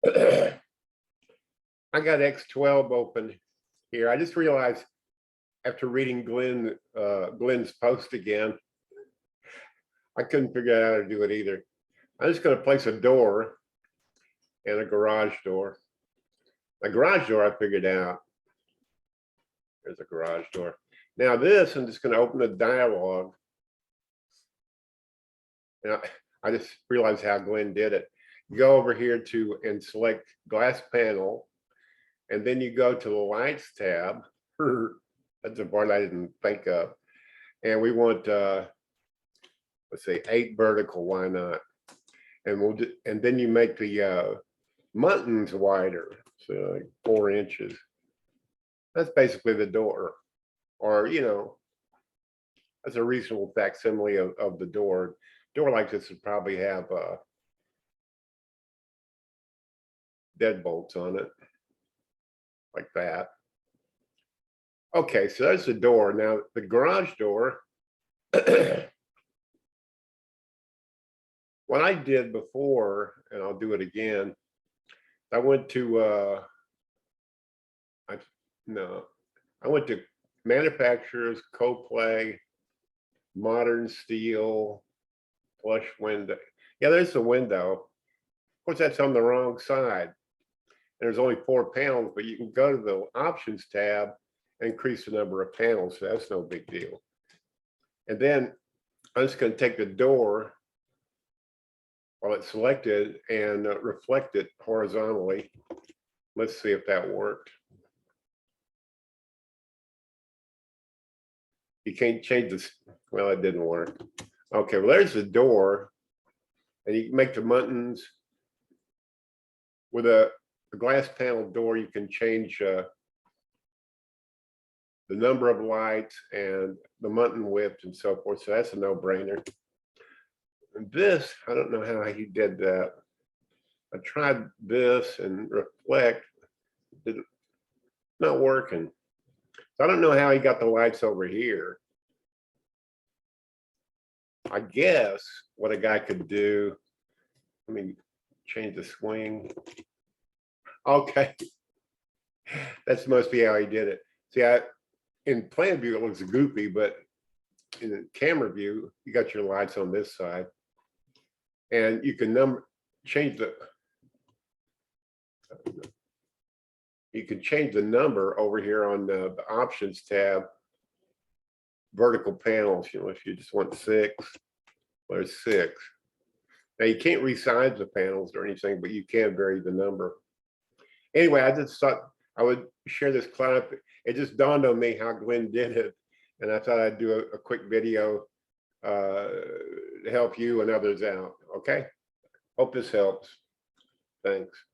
I got X12 open here. I just realized after reading Glenn's post again, I couldn't figure out how to do it either. I'm just going to place a door and a garage door. A garage door I figured out. There's a garage door. Now this, I'm just going to open the dialog. Now, I just realized how Glenn did it. You go over here to and select glass panel, and then you go to the lights tab. That's a part I didn't think of. And we want, let's say 8 vertical, why not? And then you make the muttons wider, so like 4 inches. That's basically the door, or that's a reasonable facsimile of the door. Door like this would probably have deadbolts on it, like that. Okay, so that's the door. Now the garage door, what I did before, and I'll do it again, I went to I went to manufacturers, Coplay, Modern Steel, flush window. Yeah, there's the window. Of course, that's on the wrong side. And there's only 4 panels, but you can go to the options tab and increase the number of panels. So that's no big deal. And then I'm just going to take the door while it's selected and reflect it horizontally. Let's see if that worked. You can't change this. Well, it didn't work. Okay, well, there's the door. And you can make the muttons with a glass panel door. You can change the number of lights and the mutton width and so forth. So that's a no-brainer. And this, I don't know how he did that. I tried this and reflect. It's not working. So I don't know how he got the lights over here. I guess what a guy could do, let me change the swing. Okay, that's must be how he did it. See, in plan view it looks goofy, but in the camera view, you got your lights on this side, and you can change the number over here on the options tab. Vertical panels, if you just want 6, there's 6. Now you can't resize the panels or anything, but you can vary the number. Anyway, I just thought I would share this clip. It just dawned on me how Glenn did it, and I thought I'd do a quick video to help you and others out. Okay, hope this helps. Thanks.